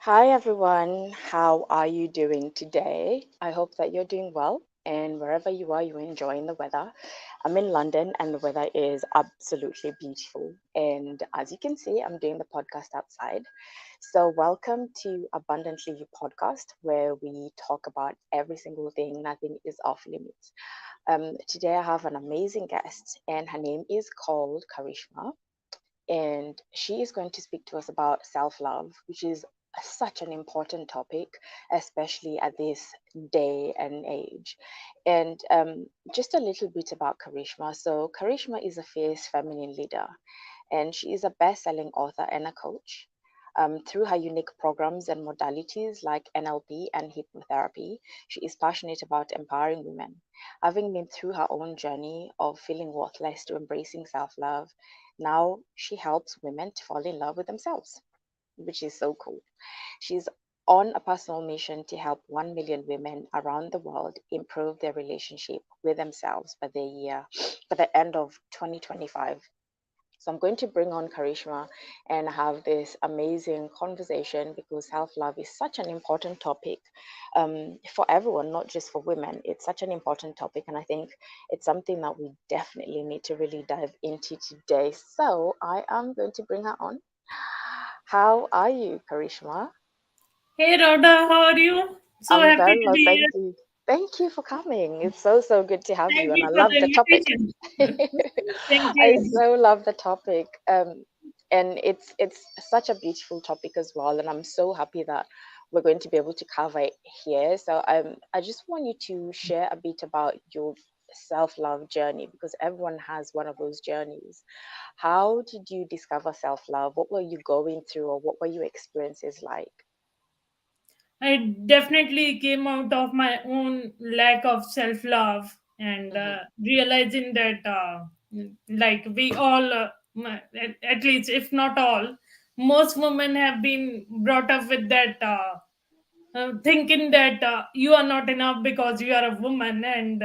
Hi everyone, how are you doing today? I hope that you're doing well and wherever you are, you're enjoying the weather. I'm in London and the weather is absolutely beautiful. And as you can see, I'm doing the podcast outside. So, welcome to Abundantly You podcast, where we talk about every single thing, nothing is off limits. Today, I have an amazing guest, and her name is called Karishma and she is going to speak to us about self love, which is such an important topic, especially at this day and age. And just a little bit about Karishma. So, Karishma is a fierce feminine leader, and she is a best selling author and a coach. Through her unique programs and modalities like NLP and hypnotherapy, she is passionate about empowering women. Having been through her own journey of feeling worthless to embracing self love, now she helps women to fall in love with themselves, which is so cool. She's on a personal mission to help 1 million women around the world improve their relationship with themselves by the end of 2025. So I'm going to bring on Karishma and have this amazing conversation because self-love is such an important topic for everyone, not just for women. It's such an important topic, and I think it's something that we definitely need to really dive into today. So I am going to bring her on. How are you, Karishma? Hey Rhoda, how are you? So I'm happy very to well, be thank here. you. Thank you for coming. It's so good to have you, Thank and you I for love the the topic. invitation. Thank I you. so love the topic, and it's such a beautiful topic as well. And I'm so happy that we're going to be able to cover it here. So I just want you to share a bit about your self-love journey because everyone has one of those journeys. How did you discover self-love? What were you going through, or what were your experiences like? I definitely came out of my own lack of self love and Hmm. realizing that, like, we all, at least if not all, most women have been brought up with that. Thinking that you are not enough because you are a woman and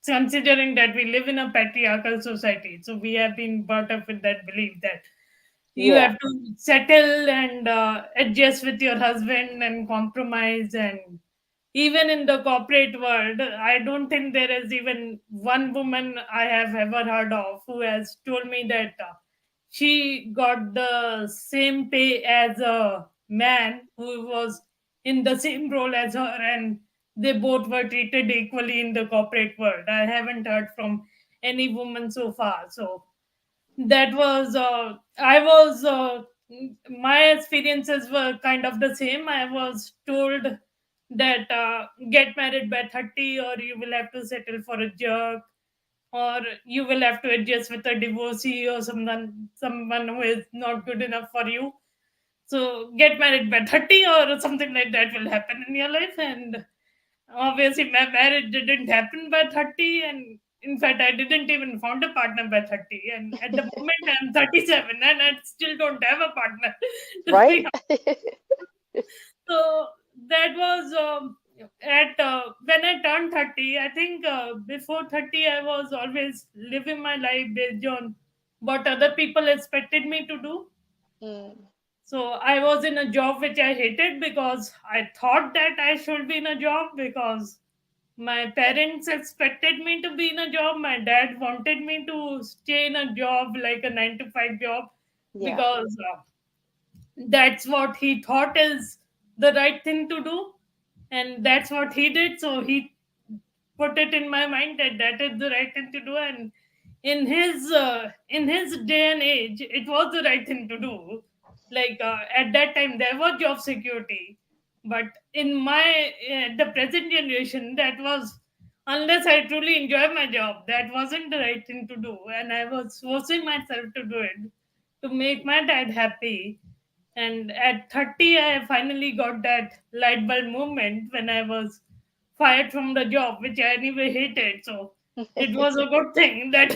considering that we live in a patriarchal society, so we have been brought up with that belief that you Yeah, have to settle and adjust with your husband and compromise. And even in the corporate world, I don't think there is even one woman I have ever heard of who has told me that she got the same pay as a man who was in the same role as her, and they both were treated equally in the corporate world. I haven't heard from any woman so far. So that was I was my experiences were kind of the same. I was told that get married by 30 or you will have to settle for a jerk, or you will have to adjust with a divorcee or someone who is not good enough for you. So get married by 30 or something like that will happen in your life. And obviously my marriage didn't happen by 30, and in fact I didn't even found a partner by 30, and at the moment I'm 37 and I still don't have a partner to right. be. So that was at when I turned 30. I think before 30 I was always living my life based on what other people expected me to do. Mm, So I was in a job which I hated because I thought that I should be in a job because my parents expected me to be in a job. My dad wanted me to stay in a job like a 9 to 5 job yeah. because that's what he thought is the right thing to do, and that's what he did. So he put it in my mind that that is the right thing to do, and in his day and age it was the right thing to do. Like at that time there was job security, but in my the present generation, that was, unless I truly enjoy my job, that wasn't the right thing to do, and I was forcing myself to do it to make my dad happy. And at 30, I finally got that light bulb moment when I was fired from the job, which I anyway hated. So it was a good thing that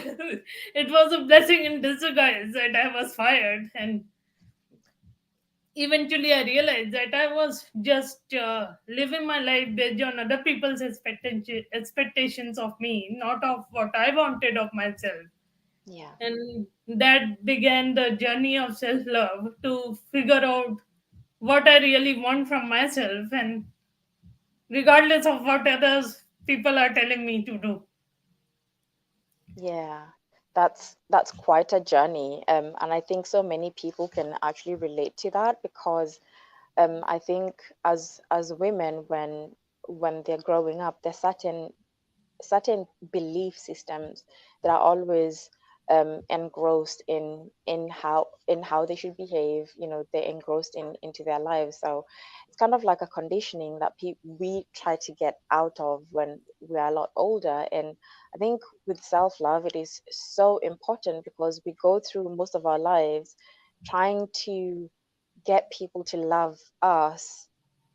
it was a blessing in disguise that I was fired. And eventually, I realized that I was just living my life based on other people's expectations of me, not of what I wanted of myself. Yeah. And that began the journey of self love to figure out what I really want from myself, and regardless of what others people are telling me to do. Yeah, that's quite a journey. And I think so many people can actually relate to that because I think as women when they're growing up, there's certain belief systems that are always engrossed in how they should behave. They're engrossed into their lives, so it's kind of like a conditioning that we try to get out of when we are a lot older. And I think with self-love, it is so important because we go through most of our lives trying to get people to love us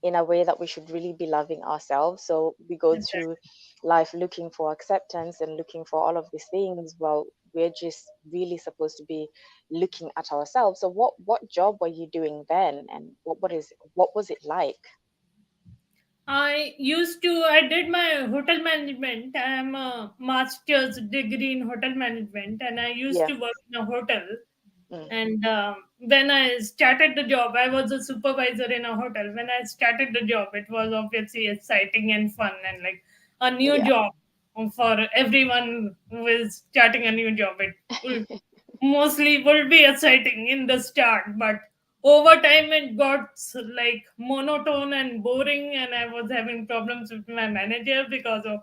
in a way that we should really be loving ourselves. So we go through Exactly. life looking for acceptance and looking for all of these things. Well, we're just really supposed to be looking at ourselves. So what job were you doing then, and what was it like? I did my hotel management. I am a master's degree in hotel management, and I used Yeah. to work in a hotel. Mm, And when I started the job, I was a supervisor in a hotel. When I started the job, it was obviously exciting and fun, and like a new yeah. job for everyone who is starting a new job. It will mostly will be exciting in the start, but over time it got like monotone and boring, and I was having problems with my manager because of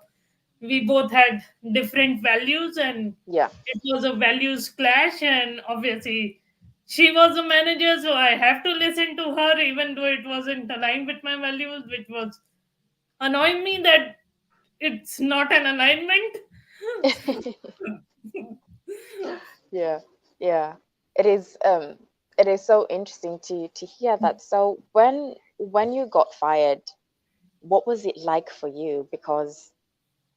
we both had different values, and Yeah. it was a values clash. And obviously she was a manager, so I have to listen to her even though it wasn't aligned with my values, which was annoying me that it's not an alignment. Yeah. Yeah. It is so interesting to hear that. So when you got fired, what was it like for you? Because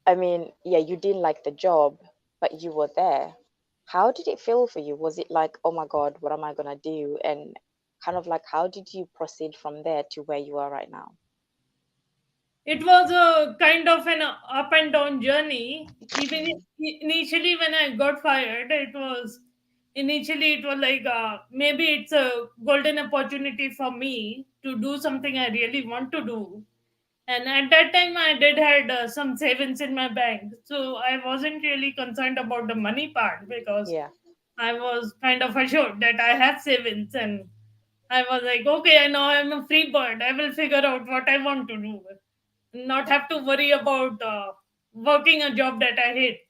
I mean, yeah, you didn't like the job, but you were there. How did it feel for you? Was it like, oh my God, what am I gonna do? And kind of like, how did you proceed from there to where you are right now? It was a kind of an up and down journey. Even Mm, initially, when I got fired, it was like maybe it's a golden opportunity for me to do something I really want to do. And at that time, I did had some savings in my bank, so I wasn't really concerned about the money part because yeah. I was kind of assured that I have savings, and I was like, okay, I know I'm a free bird. I will figure out what I want to do, not have to worry about working a job that I hate.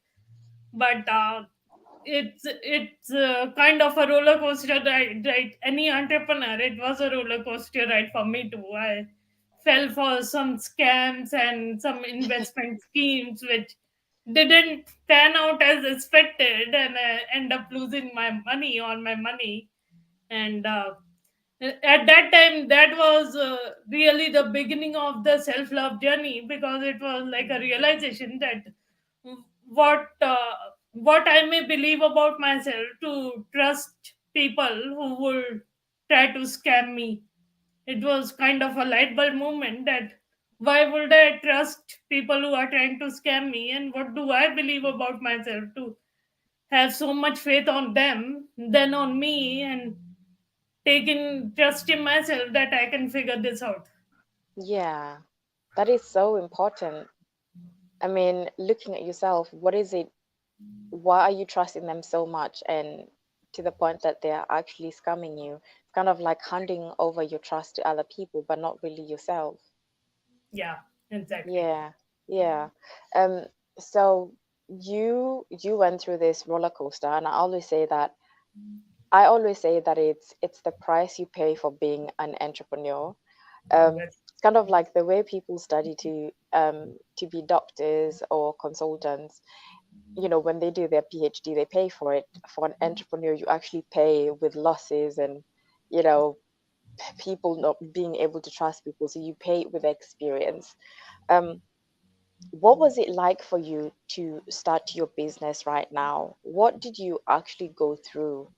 But it's kind of a roller coaster ride, right? Any entrepreneur, it was a roller coaster ride for me too. I fell for some scams and some investment schemes which didn't pan out as expected, and I end up losing my money, all my money. And at that time, that was really the beginning of the self love journey, because it was like a realization that what I may believe about myself, to trust people who would try to scam me. It was kind of a light bulb moment that why would I trust people who are trying to scam me, and what do I believe about myself to have so much faith on them than on me, and taking trust in myself that I can figure this out. Yeah. That is so important. I mean, looking at yourself, what is it? Why are you trusting them so much? And to the point that they are actually scamming you. It's kind of like handing over your trust to other people, but not really yourself. Yeah, exactly. Yeah, yeah. Um, so you went through this roller coaster, and I always say that it's the price you pay for being an entrepreneur. Obviously. It's kind of like the way people study to be doctors or consultants. When they do their PhD, they pay for it. For an entrepreneur, you actually pay with losses and you know people not being able to trust people, so you pay with experience. Um, what was it like for you to start your business right now? What did you actually go through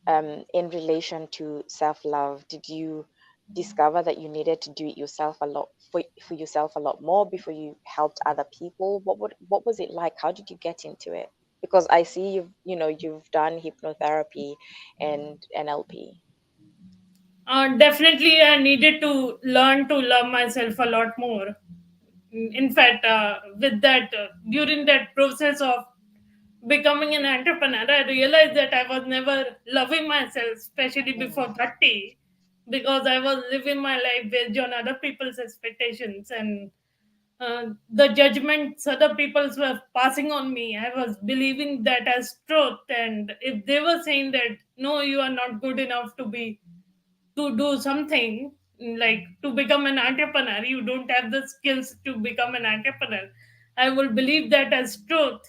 in relation to self-love? Did you discover that you needed to do it yourself a lot for yourself a lot more before you helped other people? What was it like? How did you get into it? Because I see you've done hypnotherapy and NLP. Definitely, I needed to learn to love myself a lot more. In fact, with that, during that process of becoming an entrepreneur, I realized that I was never loving myself, especially before Mm, 30, because I was living my life based on other people's expectations and the judgments other people were passing on me. I was believing that as truth, and if they were saying that no, you are not good enough to do something like to become an entrepreneur, you don't have the skills to become an entrepreneur, I will believe that as truth,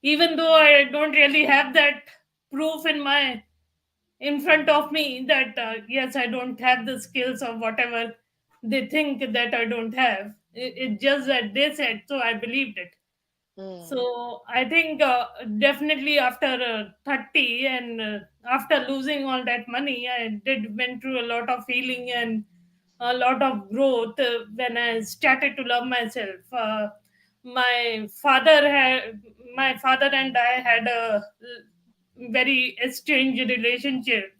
even though I don't really have that proof in front of me that yes, I don't have the skills or whatever they think that I don't have. It's just that they said so, I believed it. mm, So I think definitely after 30 and after losing all that money, I did went through a lot of healing and a lot of growth when I started to love myself. My father had my father and I had a very estranged relationship.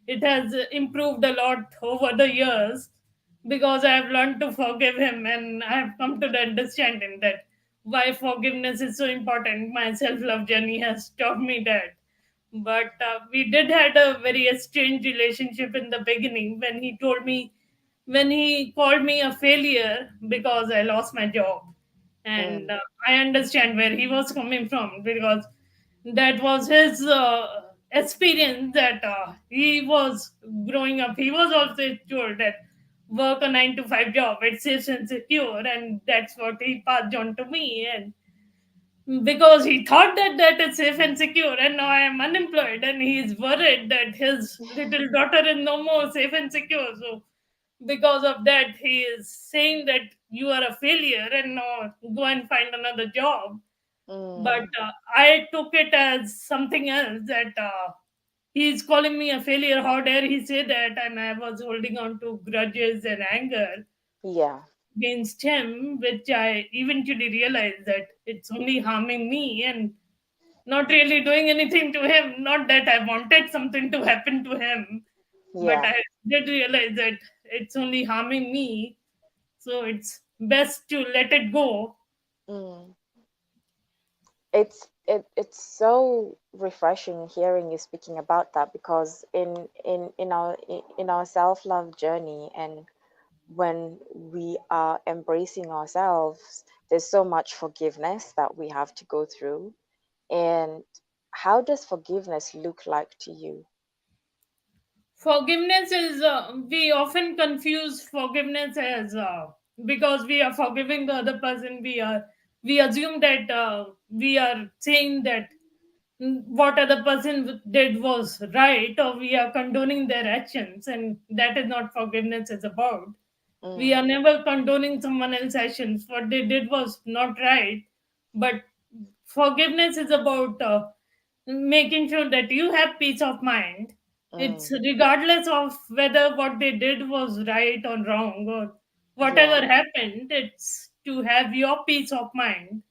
It has improved a lot over the years because I have learned to forgive him, and I have come to the understanding that why forgiveness is so important. My self love journey has taught me that. But we did had a very strange relationship in the beginning when he called me a failure because I lost my job, and mm, I understand where he was coming from because that was his experience that he was growing up. He was also told that work a 9 to 5 job, it's safe and secure, and that's what he passed on to me. And because he thought that that is safe and secure, and now I am unemployed, and he is worried that his little daughter is no more safe and secure. So because of that, he is saying that you are a failure and now go and find another job. But mm. I took it as something else, that he's calling me a failure, how dare he say that, and I was holding on to grudges and anger Yeah. against him, which I eventually realized that it's only harming me and not really doing anything to him. Not that I wanted something to happen to him, but Yeah. I did realize that it's only harming me. So it's best to let it go. Mm. It's so refreshing hearing you speaking about that, because in our self-love journey, and when we are embracing ourselves, there's so much forgiveness that we have to go through. And how does forgiveness look like to you? Forgiveness is, we often confuse forgiveness as because we are forgiving the other person, we assume that we are saying that what other person did was right, or we are condoning their actions, and that is not forgiveness is about. We are Mm, never condoning someone else's actions. What they did was not right, but forgiveness is about making sure that you have peace of mind. It's mm, regardless of whether what they did was right or wrong or yeah, whatever happened, it's to have your peace of mind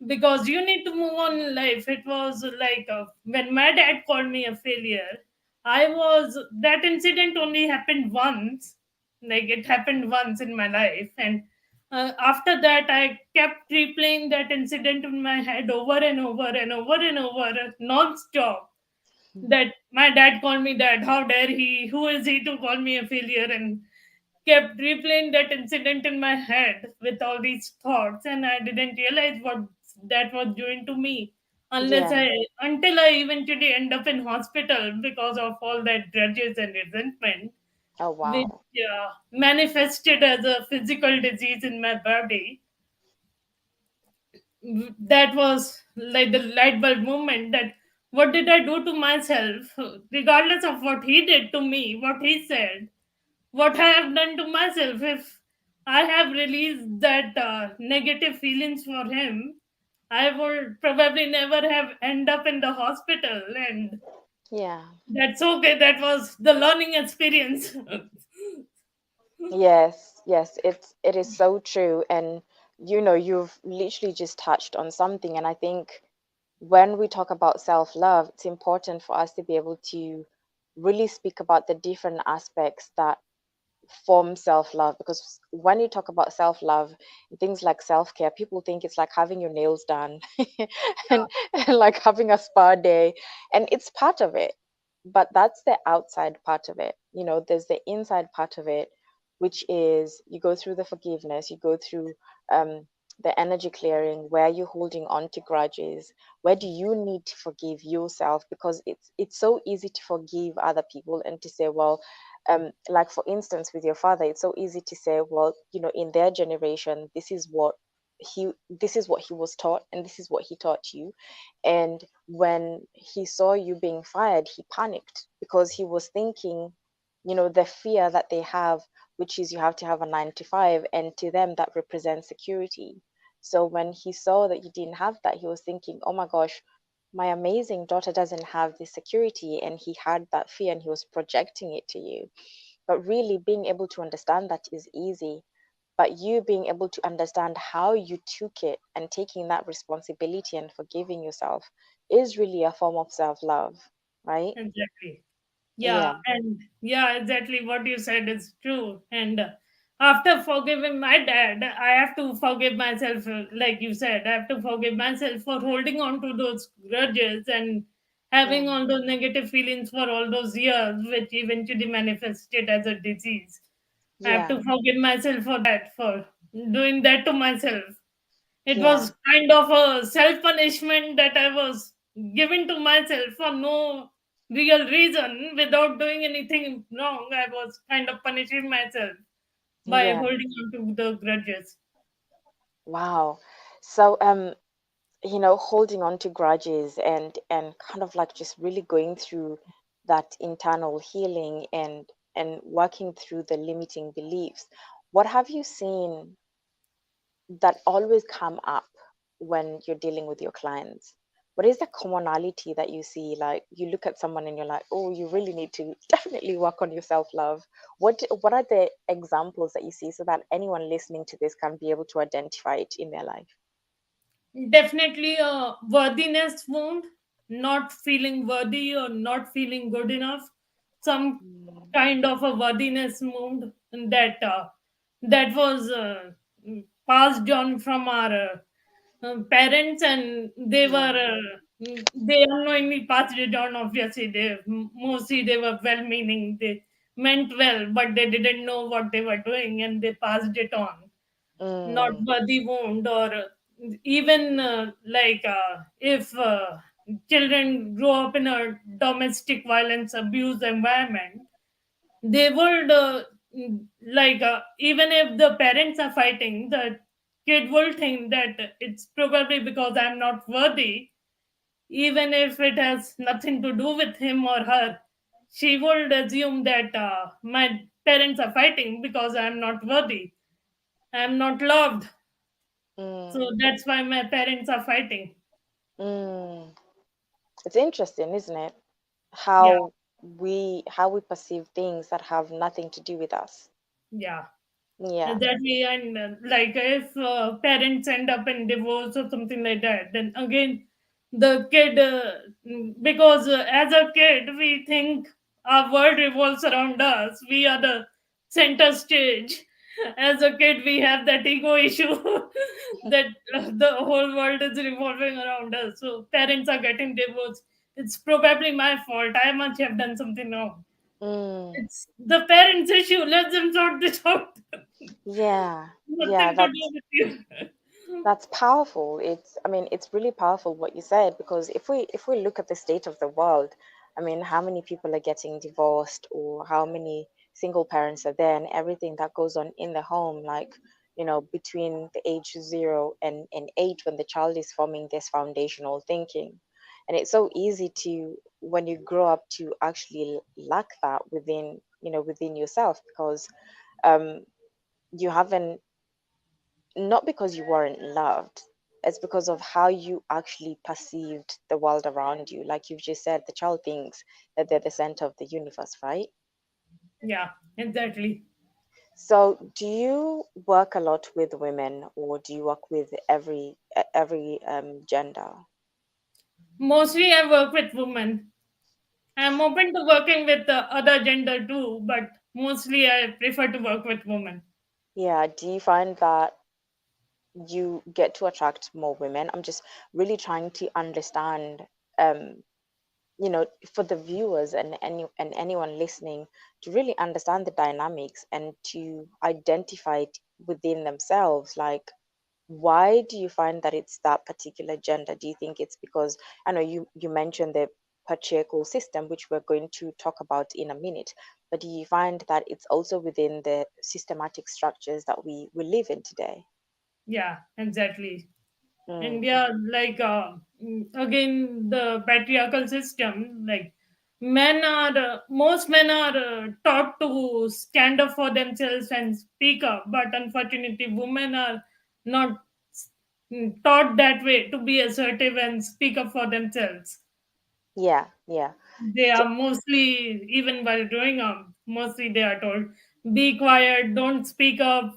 because you need to move on in life. It was like when my dad called me a failure, I was that incident only happened once, like it happened once in my life, and after that I kept replaying that incident in my head over and over and over and over non-stop, that my dad called me that, how dare he, who is he to call me a failure, and kept replaying that incident in my head with all these thoughts, and I didn't realize what that was doing to me unless yeah. I until I eventually end up in hospital because of all that grudges and resentment, Oh, which wow. manifested as a physical disease in my body. That was like the light bulb moment, that what did I do to myself, regardless of what he did to me, what he said, what I have done to myself. If I have released that negative feelings for him, I would probably never have end up in the hospital, and Yeah. that's okay. That was the learning experience. Yes, yes, it is so true. And you've literally just touched on something. And I think when we talk about self-love, it's important for us to be able to really speak about the different aspects that form self-love, because when you talk about self-love, things like self-care, people think it's like having your nails done and, and like having a spa day, and it's part of it, but that's the outside part of it. There's the inside part of it, which is you go through the forgiveness, you go through um the energy clearing, where you're holding on to grudges, where do you need to forgive yourself, because it's so easy to forgive other people and to say, well, like for instance with your father, it's so easy to say, well, in their generation, this is what he was taught, and this is what he taught you. And when he saw you being fired, he panicked because he was thinking, the fear that they have, which is you have to have a 9 to 5, and to them that represents security. So when he saw that you didn't have that, he was thinking, oh my gosh, my amazing daughter doesn't have this security, and he had that fear and he was projecting it to you. But really, being able to understand that is easy. But you being able to understand how you took it and taking that responsibility and forgiving yourself is really a form of self love, right? Exactly. Yeah, Yeah, and yeah, exactly what you said is true. And after forgiving my dad, I have to forgive myself, like you said, I have to forgive myself for holding on to those grudges and having mm, all those negative feelings for all those years, which eventually manifested as a disease. I have yeah, to forgive myself for that, for doing that to myself. It yeah, was kind of a self punishment that I was giving to myself for no real reason without doing anything wrong. I was kind of punishing myself by yeah. holding on to the grudges. Wow. So, holding on to grudges and kind of like just really going through that internal healing and working through the limiting beliefs. What have you seen that always come up when you're dealing with your clients? What is the commonality that you see? Like you look at someone and you're like, oh, you really need to definitely work on your self-love. What are the examples that you see so that anyone listening to this can be able to identify it in their life? Definitely a worthiness wound, not feeling worthy or not feeling good enough. Some Mm, kind of a worthiness wound that was passed on from our parents, and yeah. they unknowingly passed it on. Obviously, mostly they were well-meaning. They meant well, but they didn't know what they were doing, and they passed it on. Not Mm, worthy wound, or even if children grow up in a domestic violence abuse environment, they would even if the parents are fighting, the kid will think that it's probably because I'm not worthy, even if it has nothing to do with him or her. She would assume that my parents are fighting because I'm not worthy, I'm not loved, so mm, that's why my parents are fighting. mm. It's interesting, isn't it? Yeah, How we perceive things that have nothing to do with us. yeah. Yeah. Exactly, and if parents end up in divorce or something like that, then again, the kid, because as a kid, we think our world revolves around us. We are the center stage. As a kid, we have that ego issue that the whole world is revolving around us. So parents are getting divorced. It's probably my fault. I must have done something wrong. Mm. It's the parents' issue. Let them sort this out. Yeah. Yeah, Nothing to do that's with you. That's powerful. I mean, it's really powerful what you said, because if we look at the state of the world, I mean, how many people are getting divorced, or how many single parents are there, and everything that goes on in the home, like, between the age 0 and 8, when the child is forming this foundational thinking. And it's so easy to, when you grow up, to actually lack that within yourself, because um you haven't, not because you weren't loved, it's because of how you actually perceived the world around you. Like you've just said, the child thinks that they're the center of the universe, right? Yeah, exactly. So do you work a lot with women, or do you work with every gender? Mostly I work with women. I'm open to working with the other gender too, but mostly I prefer to work with women. Yeah, do you find that you get to attract more women? I'm just really trying to understand, um, for the viewers and anyone listening to really understand the dynamics and to identify it within themselves. Like, why do you find that it's that particular gender? Do you think it's because, I know you mentioned the patriarchal system, which we're going to talk about in a minute, but do you find that it's also within the systematic structures that we live in today? Yeah, exactly. Mm, India, like again, the patriarchal system, like most men are taught to stand up for themselves and speak up, but unfortunately, women are not taught that way to be assertive and speak up for themselves. yeah, yeah. They So, are mostly, even while growing up, mostly they are told, be quiet, don't speak up.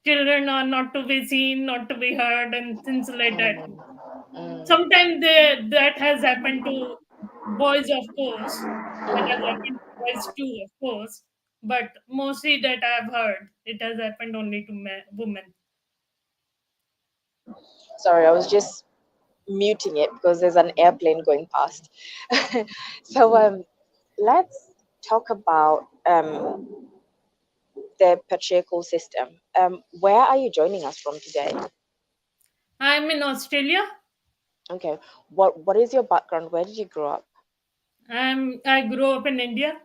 Children are not to be seen, not to be heard, and things like that. mm, mm, Sometimes that has happened to boys, of course. That has mm. happened to boys too, of course. But mostly that I have heard, it has happened only to women. Sorry, I was just muting it because there's an airplane going past. So let's talk about the patriarchal system. Where are you joining us from today? I'm in Australia. Okay, what is your background? Where did you grow up? I grew up in India.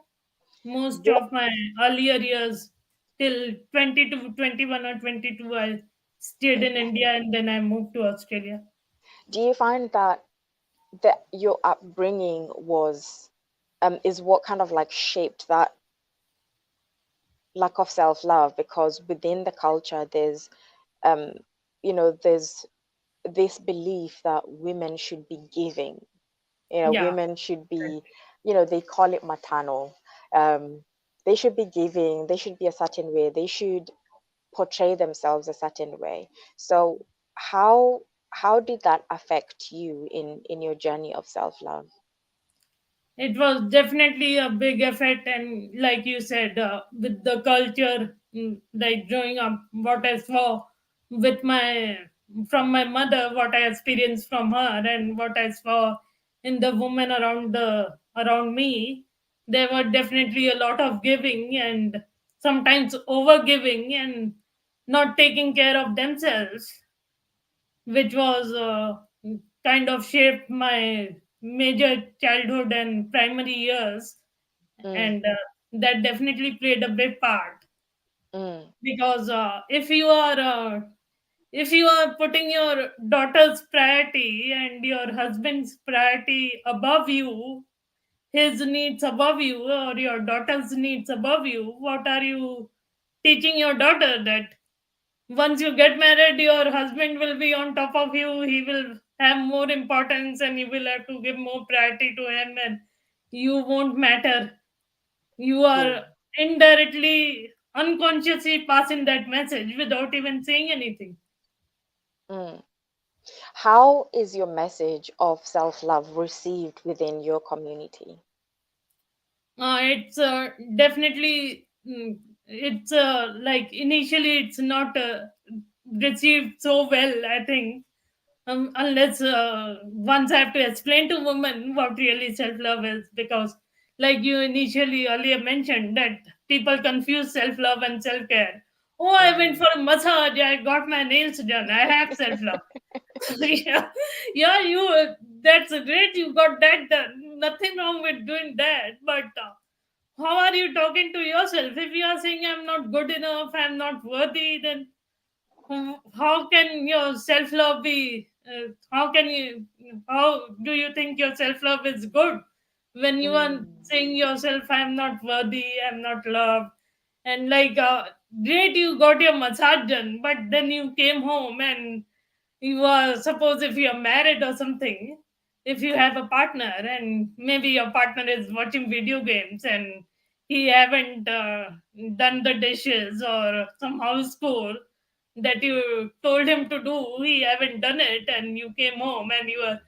Most What of my earlier years till 20 to 21 or 22, I stayed in India and then I moved to Australia. do you find that your upbringing was is what kind of like shaped that lack of self-love? Because within the culture there's um there's this belief that women should be giving. Yeah, Women should be, they call it maternal. Um, they should be giving, they should be a certain way, they should portray themselves a certain way. So how did that affect you in your journey of self-love? it was definitely a big effect, and like you said, with the culture, like growing up, what I saw with my from my mother, what I experienced from her, and what I saw in the women around me, there were definitely a lot of giving and sometimes over giving and not taking care of themselves, which was kind of shaped my major childhood and primary years, Mm, and that definitely played a big part mm, because if you are putting your daughter's priority and your husband's priority above you, his needs above you or your daughter's needs above you, what are you teaching your daughter? That once you get married, your husband will be on top of you, he will have more importance and you will have to give more priority to him, and you won't matter. You yeah. are indirectly, unconsciously passing that message without even saying anything. Mm. How is your message of self-love received within your community? It's definitely it's like initially it's not received so well, I think, unless once I have to explain to women what really self-love is, because like you initially earlier mentioned that people confuse self-love and self-care. Oh, I went Mm, for a massage, I got my nails done, I have self-love. Yeah, yeah, that's great, you got that done, nothing wrong with doing that, but how are you talking to yourself? If you are saying I'm not good enough, I'm not worthy, then how can your self love be? How can you? How do you think your self love is good when you are mm, saying yourself, I'm not worthy, I'm not loved, and like great, you got your massage done, but then you came home and you are, suppose if you are married or something, if you have a partner and maybe your partner is watching video games and he haven't done the dishes or some house chore that you told him to do, he haven't done it, and you came home and you are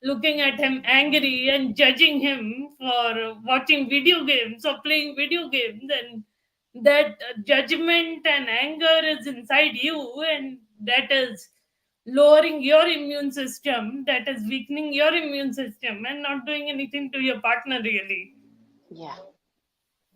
looking at him angry and judging him for watching video games or playing video games, and that judgment and anger is inside you, and that is lowering your immune system, that is weakening your immune system and not doing anything to your partner really. Yeah.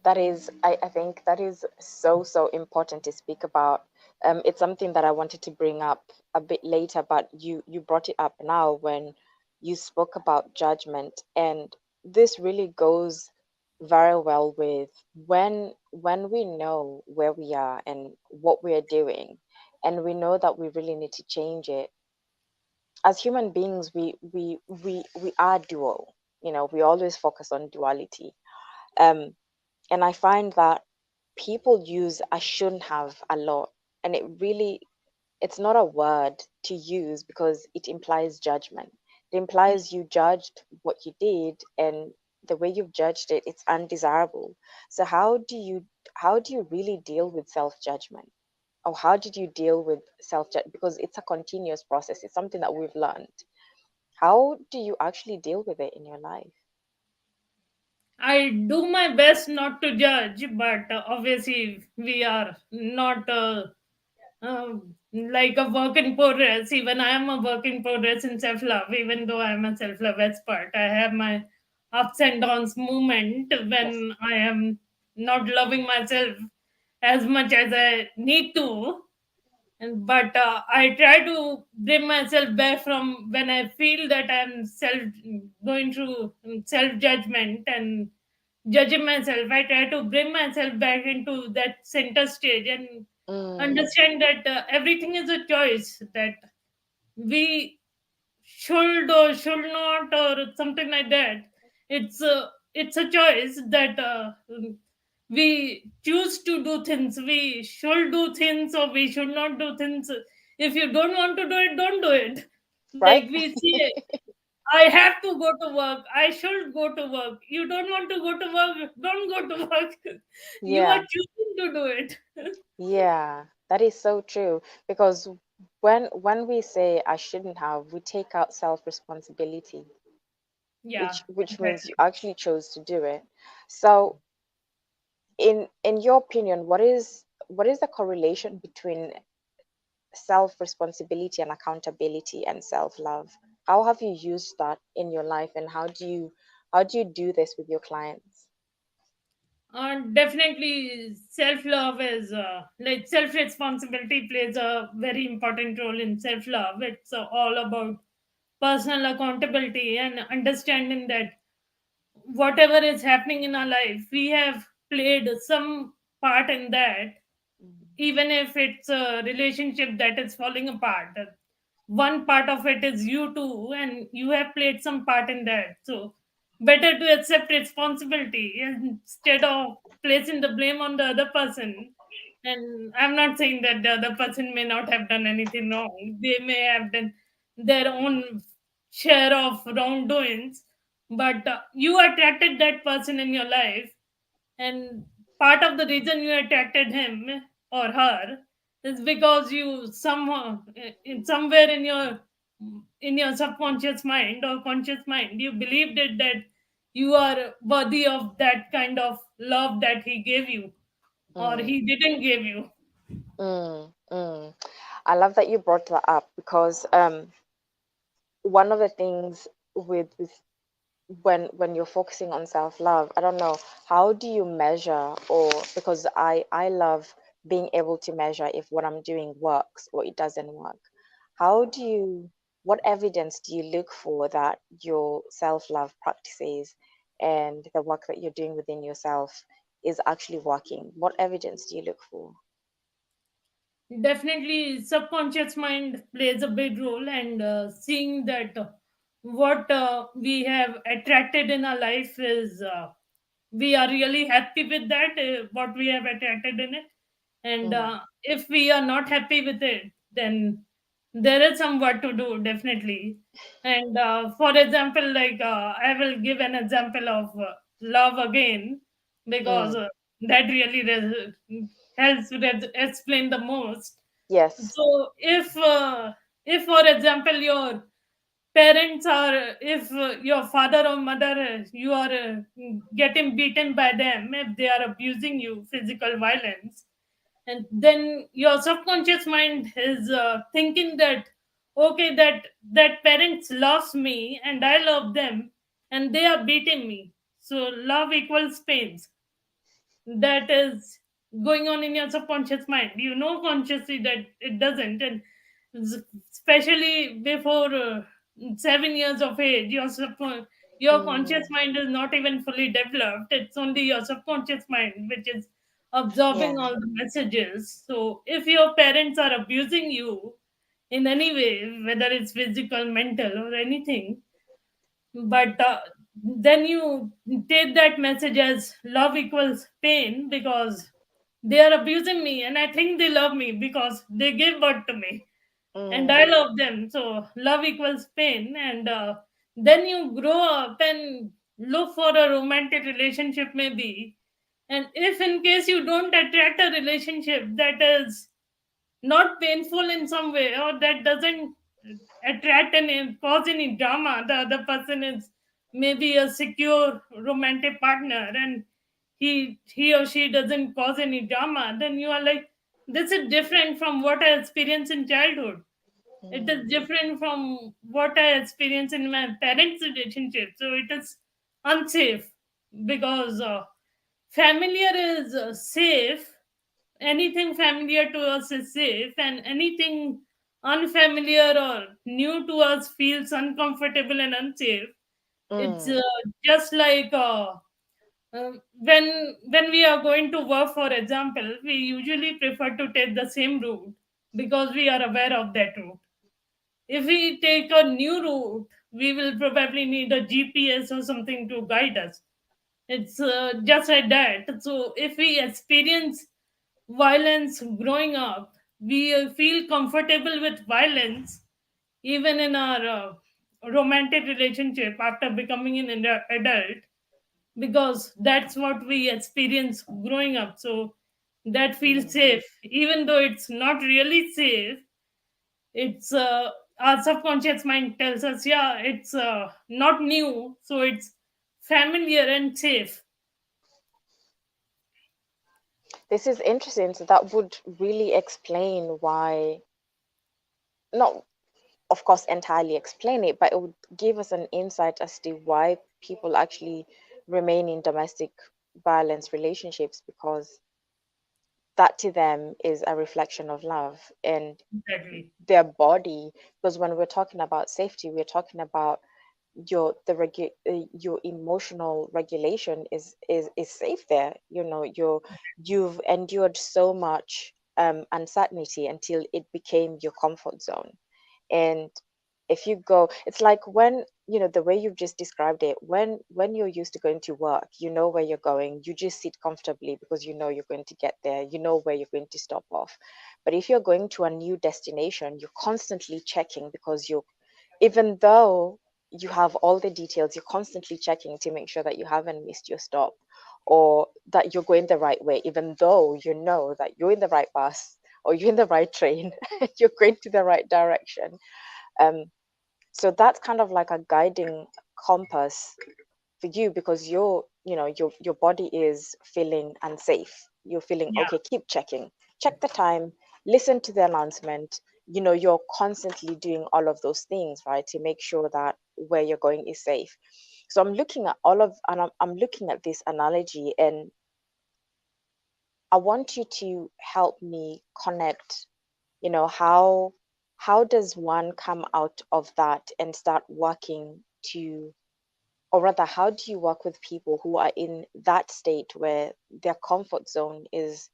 That is, I think that is so important to speak about. It's something that I wanted to bring up a bit later, but you brought it up now when you spoke about judgment, and this really goes very well with when we know where we are and what we are doing, and we know that we really need to change it. As human beings, we are dual. You know, we always focus on duality. Um, and I find that people use I shouldn't have a lot. And it's not a word to use because it implies judgment. It implies you judged what you did, and the way you've judged it, it's undesirable. So how do you really deal with self-judgment? Or how did you deal with self-judgment? Because it's a continuous process. It's something that we've learned. How do you actually deal with it in your life? I do my best not to judge, but obviously we are not like a work in progress. Even I am a work in progress in self love, even though I am a self love expert. I have my ups and downs moment Yes. when I am not loving myself as much as I need to. And but I try to bring myself back from when I feel that I'm self going through self judgment and judging myself. I try to bring myself back into that center stage and Mm, understand that everything is a choice, that we should or should not or something like that. It's a choice that we choose to do things. We should do things or we should not do things. If you don't want to do it, don't do it. Like right? we see, I have to go to work. I should go to work. You don't want to go to work, don't go to work. You are Yeah. choosing to do it. Yeah, that is so true because when we say I shouldn't have, we take out self-responsibility, Yeah, which means you exactly. actually chose to do it. So in your opinion, what is the correlation between self-responsibility and accountability and self-love? How have you used that in your life, and how do you do this with your clients? Definitely, self love is like self responsibility plays a very important role in self love. It's all about personal accountability and understanding that whatever is happening in our life, we have played some part in that, Mm, even if it's a relationship that is falling apart. One part of it is you too, and you have played some part in that. So better to accept responsibility instead of placing the blame on the other person. And I'm not saying that the other person may not have done anything wrong. They may have done their own share of wrongdoings, but you attracted that person in your life, and part of the reason you attracted him or her is because you somehow in somewhere in your subconscious mind or conscious mind you believed it that you are worthy of that kind of love that he gave you or mm, he didn't give you. mm. I love that you brought that up because one of the things with when you're focusing on self-love, I don't know, how do you measure, or because I love being able to measure if what I'm doing works or it doesn't work. How do you what evidence do you look for that your self-love practices and the work that you're doing within yourself is actually working? What evidence do you look for? Definitely, subconscious mind plays a big role, and seeing that what we have attracted in our life is we are really happy with that, what we have attracted in it. And Mm, if we are not happy with it, then there is some work to do, definitely. And for example, like I will give an example of love again, because mm, that really helps explain the most. yes. So if for example parents are, if your father or mother, you are getting beaten by them, if they are abusing you, physical violence, and then your subconscious mind is thinking that, okay, that parents loves me and I love them, and they are beating me, so love equals pain. That is going on in your subconscious mind. You know consciously that it doesn't, and especially before 7 years of age, your conscious Mm, mind is not even fully developed. It's only your subconscious mind which is yeah. absorbing all the messages. So if your parents are abusing you in any way, whether it's physical, mental, or anything, but then you take that message as love equals pain, because they are abusing me and I think they love me because they gave birth to me and I Mm, love them, so love equals pain. And then you grow up and look for a romantic relationship maybe, and if in case you don't attract a relationship that is not painful in some way, or that doesn't attract and cause any drama, the other person is maybe a secure romantic partner, and he or she doesn't cause any drama, then you are like, this is different from what I experienced in childhood. It is mm, different from what I experienced in my parents relationship, so it is unsafe, because familiar is safe. Anything familiar to us is safe, and anything unfamiliar or new to us feels uncomfortable and unsafe. It's mm, just like when we are going to work, for example, we usually prefer to take the same route because we are aware of that route. If we take a new route, we will probably need a GPS or something to guide us. It's just like that. So if we experience violence growing up, we feel comfortable with violence even in our romantic relationship after becoming an adult, because that's what we experience growing up. So that feels mm. safe, even though it's not really safe. It's our subconscious mind tells us, yeah, it's not new, so it's familiar and safe. This is interesting. So that would really explain why, not of course entirely explain it, but it would give us an insight as to why people actually remain in domestic violence relationships, because that to them is a reflection of love and Exactly. their body. Because when we're talking about safety, we're talking about your emotional regulation is safe there. You've endured so much uncertainty until it became your comfort zone. And if you go, it's like when, the way you've just described it, when you're used to going to work, you know where you're going, you just sit comfortably because you know you're going to get there, you know where you're going to stop off. But if you're going to a new destination, you're constantly checking, because you even though you have all the details, you're constantly checking to make sure that you haven't missed your stop, or that you're going the right way, even though you know that you're in the right bus or you're in the right train, you're going to the right direction. Um, so that's kind of like a guiding compass for you, because your body is feeling unsafe. You're feeling Yeah. okay, keep checking, check the time, listen to the announcement. You're constantly doing all of those things, right, to make sure that where you're going is safe. So I'm looking at all of and I'm looking at this analogy, and I want you to help me connect, how does one come out of that and start working to, or rather, how do you work with people who are in that state where their comfort zone is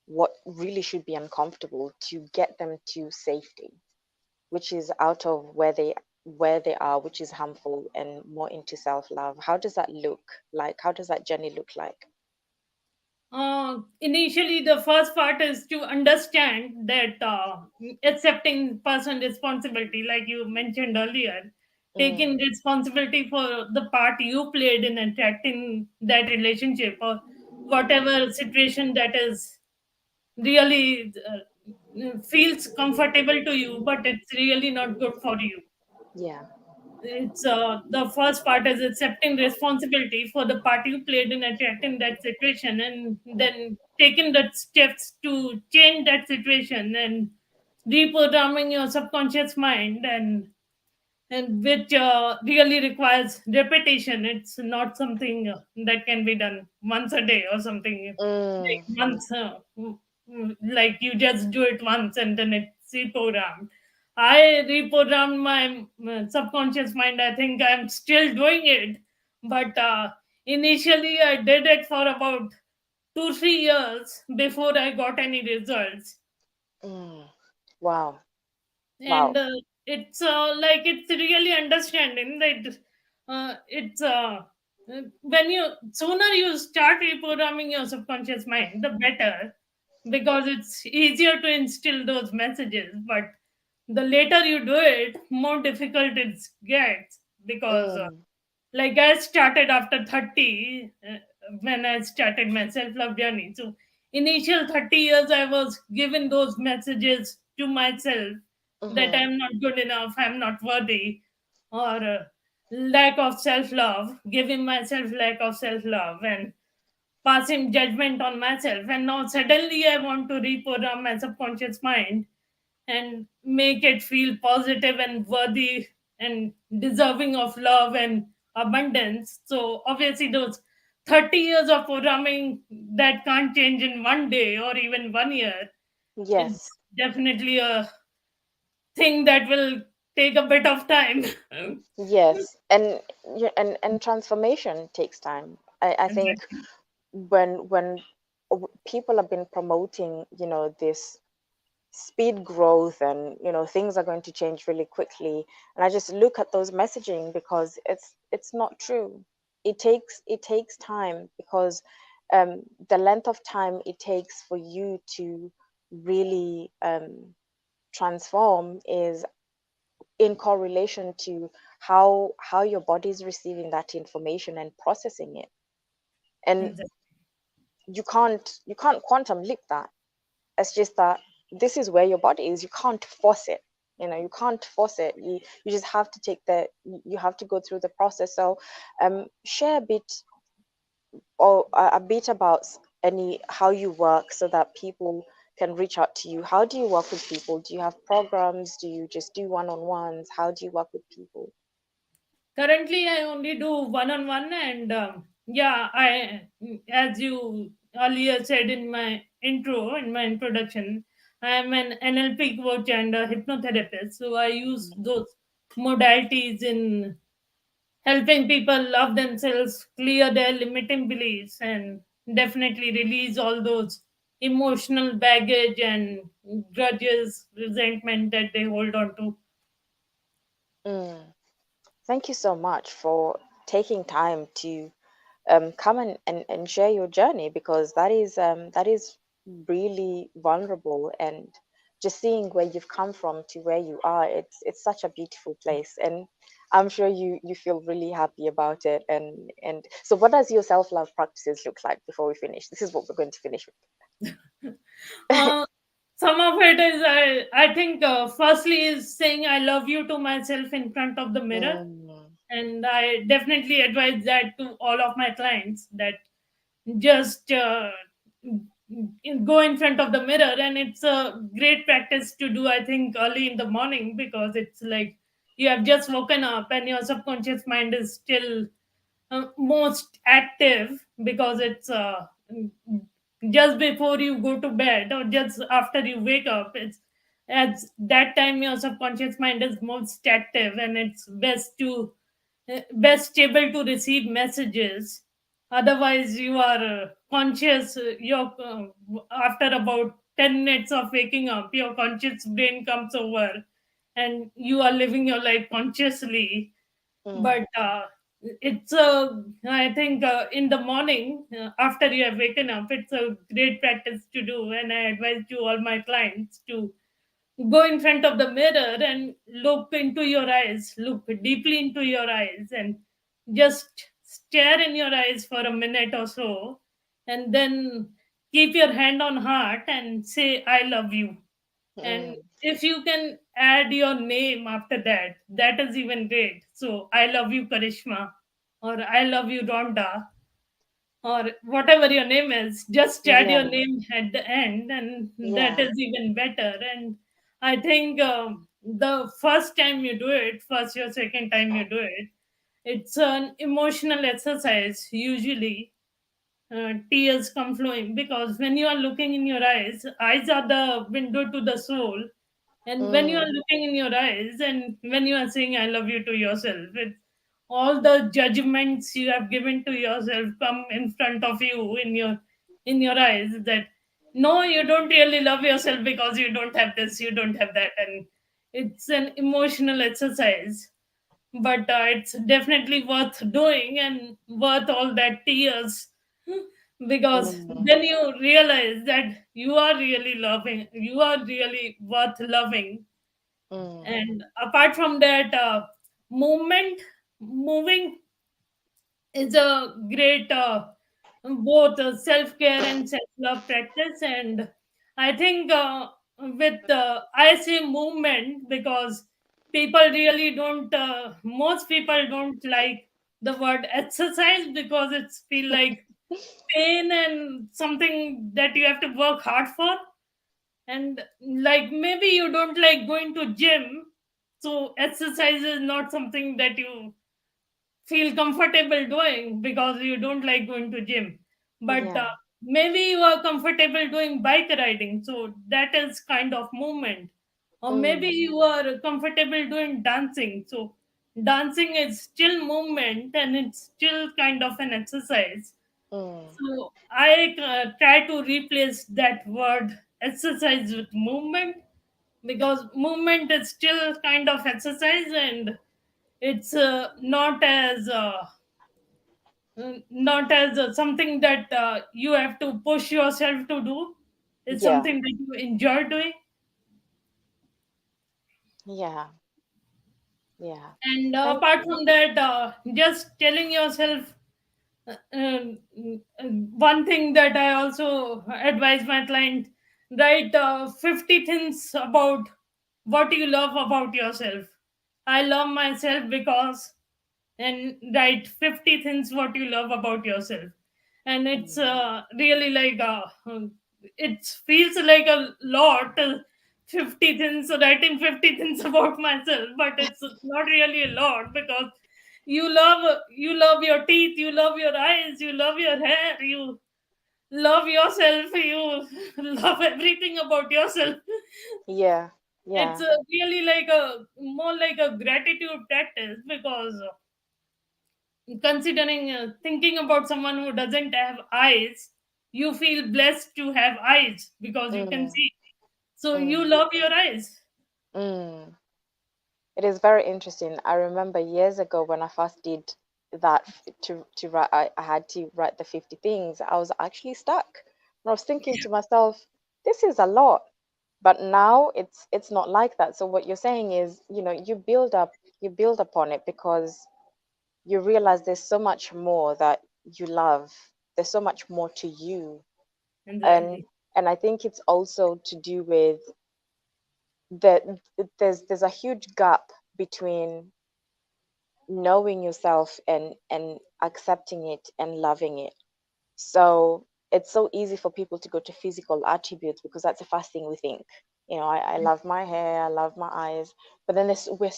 what really should be uncomfortable, to get them to safety, which is out of where they are, which is harmful, and more into self-love? How does that look like? How does that journey look like? Initially, the first part is to understand that accepting personal responsibility, like you mentioned earlier, taking Mm, responsibility for the part you played in attracting that relationship, or whatever situation that is really feels comfortable to you, but it's really not good for you. yeah. It's the first part is accepting responsibility for the part you played in attracting that situation, and then taking the steps to change that situation and reprogramming your subconscious mind, and which really requires repetition. It's not something that can be done once a day or something like Mm, once, like you just do it once and then it's reprogrammed. I reprogrammed my subconscious mind. I think I'm still doing it, but initially I did it for about 2 3 years before I got any results. mm. Wow. And Wow. it's like it's really understanding that it's when you sooner you start reprogramming your subconscious mind, the better, because it's easier to instill those messages. But the later you do it, more difficult it gets, because Mm, like I started after 30, when I started my self-love journey. So initial 30 years I was giving those messages to myself that mm-hmm, I'm not good enough, I'm not worthy, or lack of self-love, giving myself lack of self-love and passing judgment on myself. And now suddenly I want to reprogram my subconscious mind and make it feel positive and worthy and deserving of love and abundance. So obviously those 30 years of programming that can't change in one day or even 1 year, it's yes. definitely a thing that will take a bit of time. Yes. And and transformation takes time. I think Exactly. when people have been promoting, this speed growth, and things are going to change really quickly, and I just look at those messaging, because it's not true. It takes time, because the length of time it takes for you to really transform is in correlation to how your body is receiving that information and processing it. And Exactly. you can't quantum leap that. It's just that this is where your body is. You can't force it. You can't force it. You just have to you have to go through the process. So share a bit, or a bit about any how you work, so that people can reach out to you. How do you work with people? Do you have programs? Do you just do one-on-ones? How do you work with people? Currently, I only do one on one, and yeah, as you earlier said in my in my introduction, I am an NLP coach and a hypnotherapist. So I use those modalities in helping people love themselves, clear their limiting beliefs, and definitely release all those emotional baggage and grudges, resentment that they hold on to. Mm. Thank you so much for taking time to come and share your journey, because that is really vulnerable, and just seeing where you've come from to where you are, it's such a beautiful place, and I'm sure you feel really happy about it. And so what does your self-love practices look like before we finish? This is what we're going to finish with. Uh, some of it is, I think, firstly is saying I love you to myself in front of the mirror, Mm, and I definitely advise that to all of my clients, that just go in front of the mirror. And it's a great practice to do, I think, early in the morning, because it's like you have just woken up and your subconscious mind is still most active, because it's just before you go to bed or just after you wake up. It's at that time your subconscious mind is most active, and it's best able to receive messages. Otherwise you are conscious, you're after about 10 minutes of waking up, your conscious brain comes over and you are living your life consciously. mm, But it's I think in the morning, after you have waken up, it's a great practice to do, and I advise to all my clients to go in front of the mirror and look into your eyes, look deeply into your eyes, and just stare in your eyes for a minute or so, and then keep your hand on heart and say I love you. And mm, if you can add your name after that, that is even great. So I love you, Karishma, or I love you, Rhonda, or whatever your name is, just add Yeah. your name at the end, and that Yeah. is even better. And I think the first time you do it, first or second time you do it, it's an emotional exercise usually. Tears come flowing because when you are looking in your eyes are the window to the soul. And when you are Mm. looking in your eyes and when you are saying I love you to yourself, it's all the judgments you have given to yourself come in front of you in your eyes, that no, you don't really love yourself because you don't have this, you don't have that. And it's an emotional exercise, but it's definitely worth doing and worth all that tears, because Mm. then you realize that you are really loving, you are really worth loving. Mm. And apart from that, movement moving is a great both self-care and self-love practice. And I think with I say movement because people really don't most people don't like the word exercise because it's feel like pain and something that you have to work hard for. And like maybe you don't like going to gym, so exercise is not something that you feel comfortable doing because you don't like going to gym. But Yeah. maybe you are comfortable doing bike riding, so that is kind of movement. Or maybe Mm. you are comfortable doing dancing, so dancing is still movement and it's still kind of an exercise. Mm. So I try to replace that word exercise with movement, because movement is still kind of exercise, and it's not as something that you have to push yourself to do. It's Yeah. something that you enjoy doing. Yeah. Yeah. And Thank apart you. from that, just telling yourself one thing that I also advise my client: write 50 things about what you love about yourself. I love myself because, and write 50 things what you love about yourself. And it's Mm. really like it feels like a lot, 50 things, writing 50 things about myself, but it's not really a lot, because you love your teeth, you love your eyes, you love your hair, you love yourself, you love everything about yourself. Yeah. It's Yeah. really like a more like a gratitude practice, because considering thinking about someone who doesn't have eyes, you feel blessed to have eyes because you can Mm. see, so you Mm. love your eyes. Mm. It is very interesting. I remember years ago when I first did that to write. I had to write the 50 things. I was actually stuck. And I was thinking to myself, this is a lot. But now it's not like that. So what you're saying is, you build upon it because you realize there's so much more that you love. There's so much more to you. And Exactly. and I think it's also to do with that there's a huge gap between knowing yourself and accepting it and loving it. So it's so easy for people to go to physical attributes because that's the first thing we think. I love my hair, I love my eyes, but then we're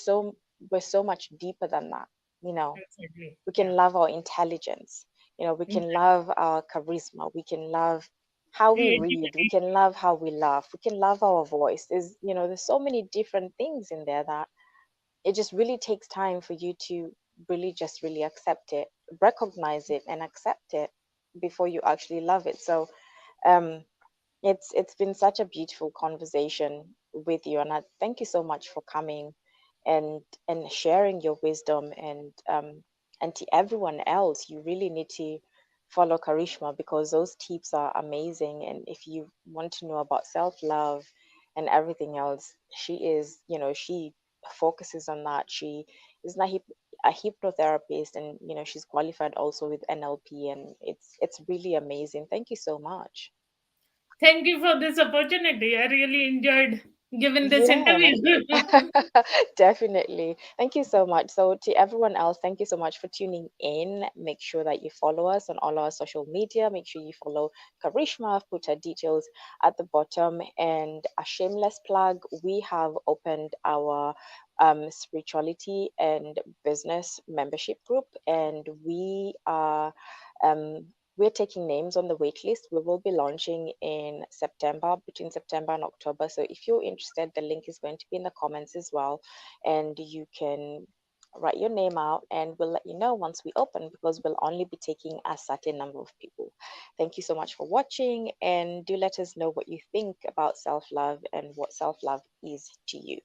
so much deeper than that. You know, Exactly. we can Yeah. love our intelligence. We can Exactly. love our charisma. We can love how we read. We Creativity. can love how we laugh. We can love our voice. There's so many different things in there that it just really takes time for you to really just really accept it, recognize it, and accept it before you actually love it. So um, it's been such a beautiful conversation with you, and I thank you so much for coming and sharing your wisdom. And to everyone else, you really need to follow Karishma because those tips are amazing. And if you want to know about self-love and everything else, she focuses on that. She is not a hypnotherapist, and she's qualified also with NLP, and it's really amazing. Thank you so much. Thank you for this opportunity. I really enjoyed given this Yeah. interview. Definitely. Thank you so much. So, to everyone else, thank you so much for tuning in. Make sure that you follow us on all our social media. Make sure you follow Karishma. I've put her details at the bottom. And a shameless plug, we have opened our spirituality and business membership group, and we're taking names on the wait list. We will be launching in September, between September and October. So if you're interested, the link is going to be in the comments as well. And you can write your name out and we'll let you know once we open, because we'll only be taking a certain number of people. Thank you so much for watching, and do let us know what you think about self love and what self love is to you.